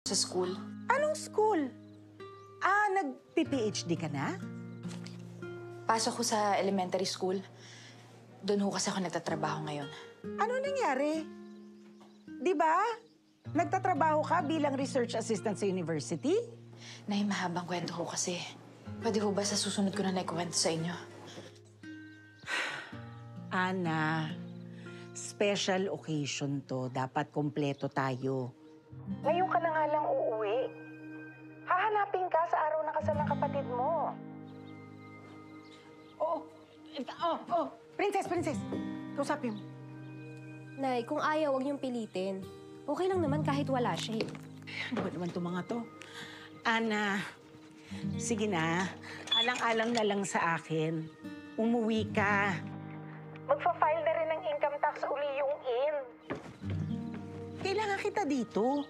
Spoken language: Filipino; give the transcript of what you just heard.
sa school. Anong school? Nag-PPHD ka na? Pasok ko sa elementary school. Doon ho kasi ako nagtatrabaho ngayon. Ano nangyari? Di ba? Nagtatrabaho ka bilang research assistant sa university? Nay, mahabang kwento ho kasi. Pwede ho ba sa susunod ko na naikwento sa inyo? Ana, special occasion to. Dapat kompleto tayo. Ngayon ka na nga lang uuwi. Hahanapin ka sa araw na kasal ng kapatid mo. Oo. Princess. Kausapin mo. Nay, kung ayaw, huwag niyong pilitin. Okay lang naman kahit wala siya eh. Ano ba naman itong mga to? Ana, sige na. Alang-alang na lang sa akin. Umuwi ka. Magfa-file na rin ng income tax uli yung in. Kailangan kita dito.